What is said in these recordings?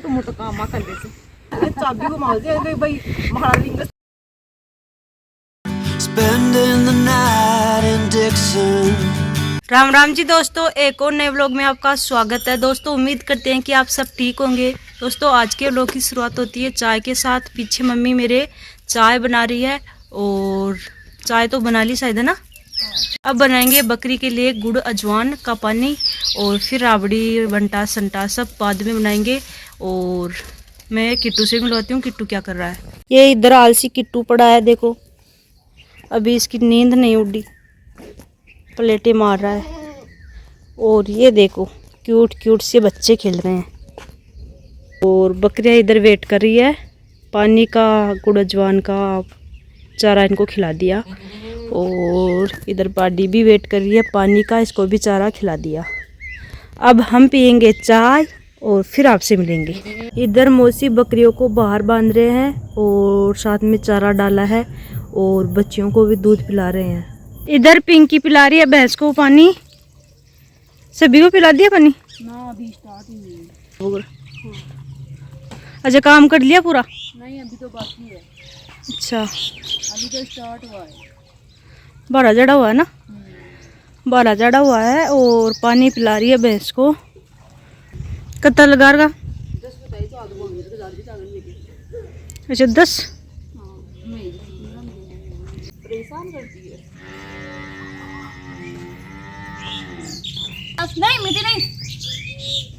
तुम तो काम कर ले से चाबी को मार दे भाई महाराज English. Spending the night in Dixon. Ram Ram ji दोस्तों, एक और नए व्लॉग में आपका स्वागत है। दोस्तों उम्मीद करते हैं कि आप सब ठीक होंगे। दोस्तों आज के व्लॉग की शुरुआत होती है चाय के साथ। पीछे मम्मी मेरे चाय बना रही है और चाय तो बना ली शायद, है ना। अब बनाएंगे बकरी के लिए गुड़ अजवान का पानी और फिर राबड़ी बंटा संटा सब बाद में बनाएंगे। और मैं किट्टू से मिलवाती हूँ, किट्टू क्या कर रहा है। ये इधर आलसी किट्टू पड़ा है, देखो अभी इसकी नींद नहीं उड़ी, प्लेटें मार रहा है। और ये देखो क्यूट क्यूट से बच्चे खेल रहे हैं। और बकरियां इधर वेट कर रही है। पानी का गुड़ अजवान का चारा इनको खिला दिया और इधर पाडी भी वेट कर रही है पानी का, इसको भी चारा खिला दिया। अब हम पियेंगे चाय और फिर आपसे मिलेंगे। इधर मौसी बकरियों को बाहर बांध रहे हैं और साथ में चारा डाला है और बच्चियों को भी दूध पिला रहे हैं। इधर पिंकी पिला रही है भैंस को पानी। सभी को पिला दिया पानी ना, अभी स्टार्ट ही नहीं। अच्छा काम कर लिया पूरा? नहीं अभी तो बाकी है। अच्छा अभी तो स्टार्ट हुआ है। बारह चढ़ा हुआ है ना, 12 चढ़ा हुआ है और पानी पिला रही है भैंस को। कितना लगा रहा? 10 बताई तो आगे बोल रहे थे चावल लेके। अच्छा 10। परेशान करती है। नहीं मिट्टी नहीं,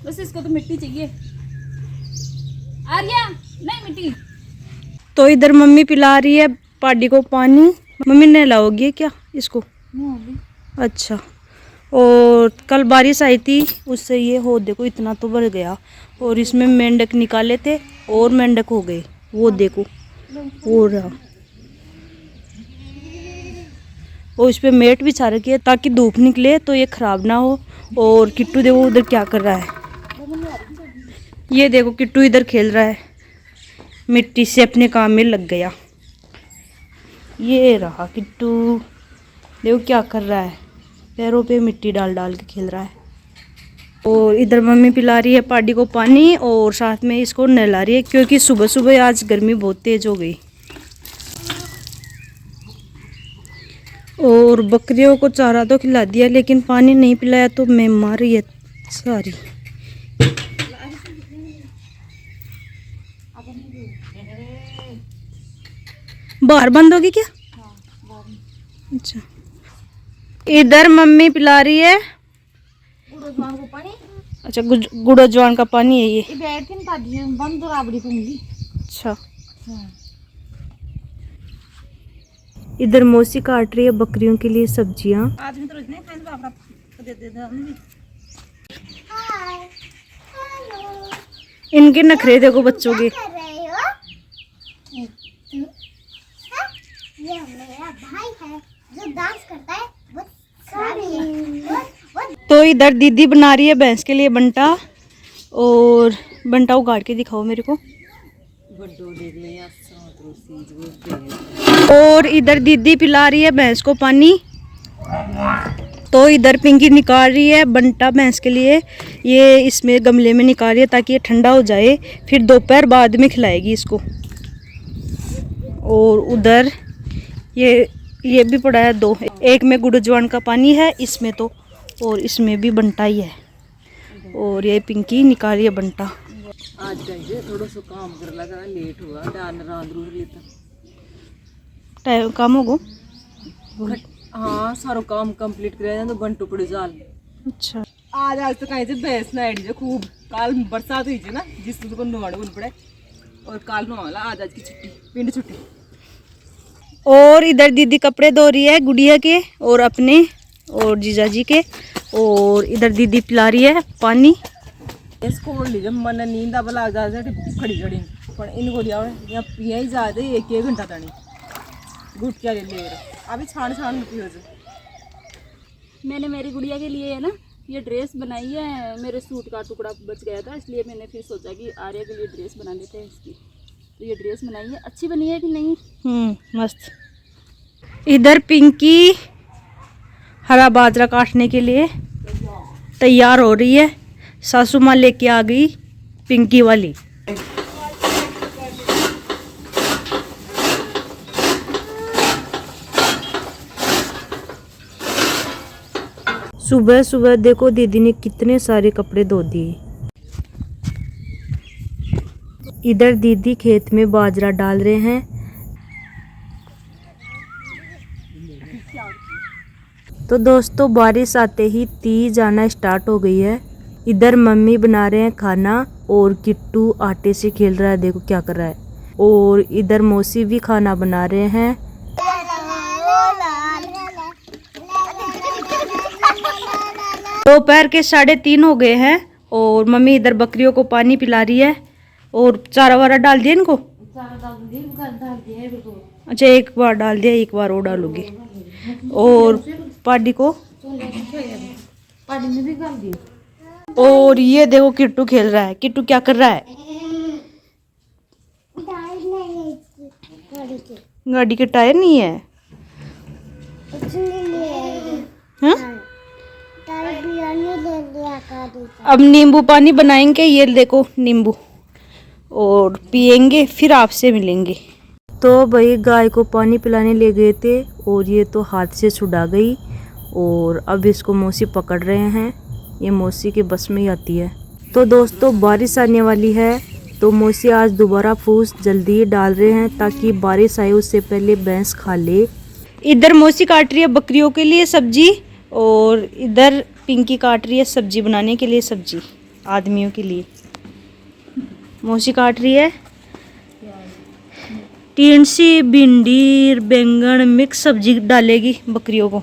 बस इसको तो मिट्टी चाहिए। आर्या नहीं मिट्टी। तो इधर मम्मी पिला रही है पाडी को पानी। मम्मी नहलाओगी क्या इसको? अच्छा। और कल बारिश आई थी उससे ये हो देखो इतना तो भर गया। और इसमें मेंढक निकाले थे और मेंढक हो गए, वो देखो हो रहा। और इस पे मेट बिछा रखी है ताकि धूप निकले तो ये खराब ना हो। और किट्टू देखो उधर क्या कर रहा है। ये देखो किट्टू इधर खेल रहा है, मिट्टी से अपने काम में लग गया। ये रहा किट्टू, देखो क्या कर रहा है, पैरों पे मिट्टी डाल डाल के खेल रहा है। और इधर मम्मी पिला रही है पाडी को पानी और साथ में इसको नहला रही है क्योंकि सुबह सुबह आज गर्मी बहुत तेज हो गई। और बकरियों को चारा तो खिला दिया लेकिन पानी नहीं पिलाया तो मैं मार रही है सारी। बाहर बंद होगी क्या? अच्छा। इधर मम्मी पिला रही है गुड़ अजवान को पानी। अच्छा गुड़ अजवान का पानी है ये। बैठ के नहीं बंद तो राबड़ी दूंगी। अच्छा। इधर मौसी काट रही है बकरियों के लिए सब्जियां। आज में तो इतने खाने बाबरा दे दे दे। इनके नखरे देखो बच्चों के। ये मेरा भाई है जो डांस करता है, वो सारी है। तो इधर दीदी बना रही है भैंस के लिए बंटा। और बंटा उगाड़ के दिखाओ मेरे को। और इधर दीदी पिला रही है भैंस को पानी। तो इधर पिंकी निकाल रही है बंटा भैंस के लिए। ये इसमें गमले में निकाल रही है ताकि ये ठंडा हो जाए, फिर दोपहर बाद में खिलाएगी इसको। और उधर ये भी पड़ा है 2, एक में गुड़ अजवान का पानी है इसमें तो, और इसमें भी बंटा ही है। और ये पिंकी निकाल रही है बंटा। आज कहीं थोड़ा सा काम कर लगा, लेट हुआ डान रांध रूध लेता टाइम काम होगो। हाँ सारा काम कंप्लीट कर तो बंटू पड़े जाल। अच्छा आज तो कहीं से भैंस ना आईडी खूब। काल बरसात हुई थी ना जिससे को नवाड़ बन पड़े और काल नवाला। आज की छुट्टी, पिंड छुट्टी। और इधर दीदी कपड़े धो रही है गुड़िया के और अपने और जीजाजी के। और इधर दीदी पिला रही है पानी। इसको लीजिए मन नींद अब लग जाते खड़ी खड़ी पर इनको लिया या पिया ही जाते 1 घंटा तनी गुट क्या ले ले अभी छान छान पियो। मैंने मेरी गुड़िया के लिए है ना ये ड्रेस बनाई है। मेरे सूट का टुकड़ा बच गया था इसलिए मैंने फिर सोचा कि आर्या के लिए ड्रेस बना लेते हैं इसकी। तो ये ड्रेस बनाई है, अच्छी बनी है कि नहीं? मस्त। इधर पिंकी हरा बाजरा काटने के लिए तैयार हो रही है। सासू माँ लेके आ गई पिंकी वाली। सुबह सुबह देखो दीदी ने कितने सारे कपड़े धो दिए। इधर दीदी खेत में बाजरा डाल रहे हैं। तो दोस्तों बारिश आते ही तीज आना स्टार्ट हो गई है। इधर मम्मी बना रहे हैं खाना और किट्टू आटे से खेल रहा है, देखो क्या कर रहा है। और इधर मौसी भी खाना बना रहे हैं। दोपहर के 3:30 हो गए हैं और मम्मी इधर बकरियों को पानी पिला रही है और चारा वारा डाल दिया इनको। अच्छा एक बार डाल दिया, एक बार और डालूंगी। और पाडी को और ये देखो किट्टू खेल रहा है। किट्टू क्या कर रहा है? गाड़ी के टायर नहीं है। हाँ? अब नींबू पानी बनाएंगे, ये देखो नींबू, और पियेंगे फिर आपसे मिलेंगे। तो भाई गाय को पानी पिलाने ले गए थे और ये तो हाथ से छुड़ा गई और अब इसको मौसी पकड़ रहे हैं। ये मौसी के बस में ही आती है। तो दोस्तों बारिश आने वाली है तो मौसी आज दोबारा फूस जल्दी डाल रहे हैं ताकि बारिश आए उससे पहले भैंस खा ले। इधर मौसी काट रही है बकरियों के लिए सब्जी और इधर पिंकी काट रही है सब्जी बनाने के लिए, सब्जी आदमियों के लिए। मौसी काट रही है टिंसी, भिंडी, बैंगन मिक्स सब्जी डालेगी बकरियों को।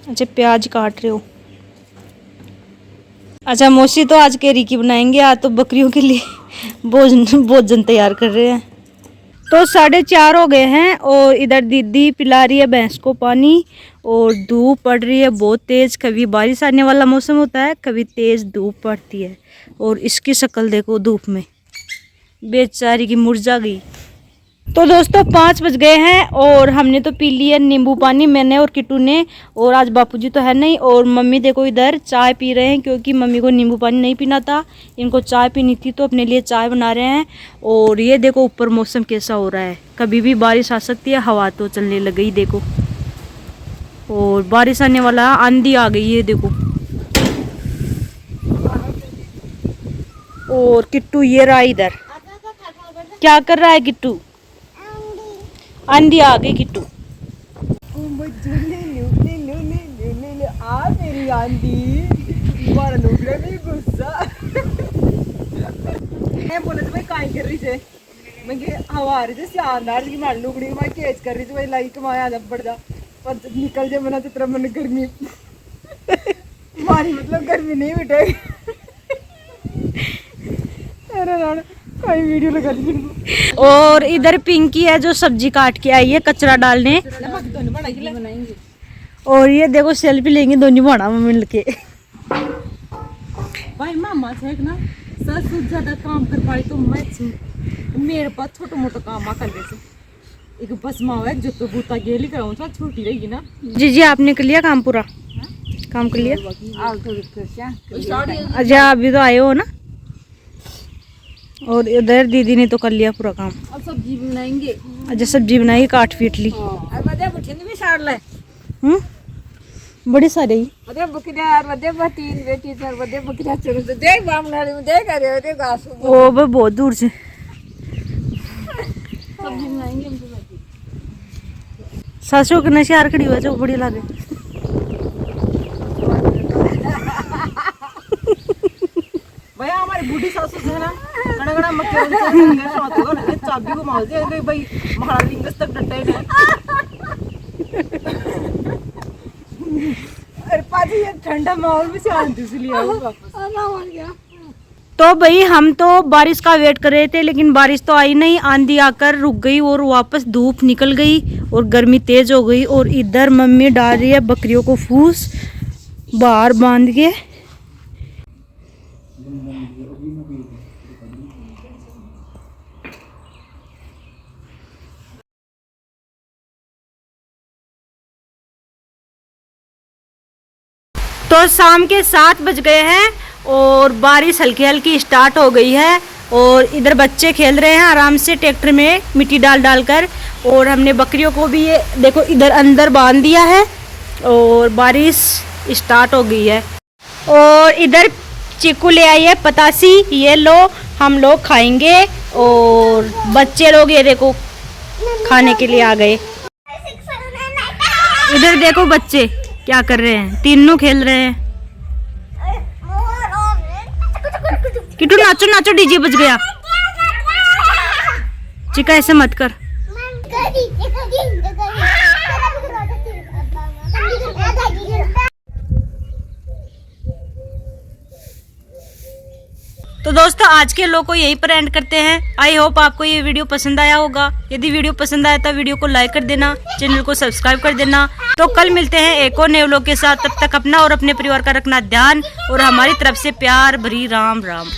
अच्छा प्याज काट रहे हो। अच्छा मौसी तो आज केरी की बनाएंगे, आज तो बकरियों के लिए भोजन तैयार कर रहे हैं। तो 4:30 हो गए हैं और इधर दीदी पिला रही है भैंस को पानी और धूप पड़ रही है बहुत तेज। कभी बारिश आने वाला मौसम होता है, कभी तेज धूप पड़ती है। और इसकी शक्ल देखो धूप में, बेचारी की मुरझा गई। तो दोस्तों 5 बज गए हैं और हमने तो पी लिया नींबू पानी, मैंने और किट्टू ने। और आज बापूजी तो है नहीं और मम्मी देखो इधर चाय पी रहे हैं क्योंकि मम्मी को नींबू पानी नहीं पीना था, इनको चाय पीनी थी तो अपने लिए चाय बना रहे हैं। और ये देखो ऊपर मौसम कैसा हो रहा है, कभी भी बारिश आ सकती है, हवा तो चलने लग गई देखो। और बारिश आने वाला, आंधी आ गई है देखो। और किट्टू ये रहा इधर, क्या कर रहा है किट्टू? आंधी आ गई किट्टू। आ मेरी आंधी तुम्हारा लोगड़ा भी गुस्सा। मैं बोले तो भाई काई कर रही थे, मैं कि हवा आ रही थी शानदार की मार लुगड़ी मैं केच कर रही थी भाई लाई कमाया आधा पड़ जा पर निकल जाए मना तो तेरा मन गर्मी मारी मतलब गर्मी नहीं उठेगी। अरे राणा कोई वीडियो लगा दी। और इधर पिंकी है जो सब्जी काट के आई है कचरा डालने। और ये देखो सेल्फी लेंगे दोनों भाड़ा में मिल के। भाई मामा से ना ससुर ज्यादा काम कर पाई तो मैं मेरे पास छोटा मोटा काम आ कर दे से एक बस माँ है जो तो बूता गेली कराऊं तो छोटी रहेगी ना। जी आपने कर लिया काम पूरा? काम कर लिया? अच्छा अभी तो आए हो ना। और इधर दीदी ने तो कर लिया पूरा काम। अब सब्जी भी बनाएंगे। अच्छा सब्जी बनाई, काट पीट ली। बड़े सारे ही ओ बहुत दूर से सब्जी बनाएंगे हम तो। सासू के नशार खड़ी हुआ जो बड़ी लागे। भैया हमारी बूढ़ी सासू है ना गड़ा मक्के चाबी को मार दे भाई महाराज रिंगस तक डटे है। अरे पाजी ये ठंडा माहौल भी शांति से लिया वापस। तो भाई हम तो बारिश का वेट कर रहे थे लेकिन बारिश तो आई नहीं, आंधी आकर रुक गई और वापस धूप निकल गई और गर्मी तेज हो गई। और इधर मम्मी डाल रही है बकरियों को फूस बाहर बांध के। तो शाम के 7 बज गए हैं और बारिश हल्की हल्की स्टार्ट हो गई है और इधर बच्चे खेल रहे हैं आराम से ट्रैक्टर में मिट्टी डाल डाल कर। और हमने बकरियों को भी ये देखो इधर अंदर बांध दिया है और बारिश स्टार्ट हो गई है। और इधर चीकू ले आई है पतासी, ये लो हम लोग खाएंगे। और बच्चे लोग ये देखो खाने के लिए आ गए। इधर देखो बच्चे क्या कर रहे हैं, तीनों खेल रहे हैं। किटू नाचो नाचो, डीजे बज गया। चिका ऐसे मत कर। तो दोस्तों आज के लोग को यहीं पर एंड करते हैं। आई होप आपको ये वीडियो पसंद आया होगा। यदि वीडियो पसंद आया तो वीडियो को लाइक कर देना, चैनल को सब्सक्राइब कर देना। तो कल मिलते हैं एक और नए व्लॉग के साथ। तब तक अपना और अपने परिवार का रखना ध्यान और हमारी तरफ से प्यार भरी राम राम।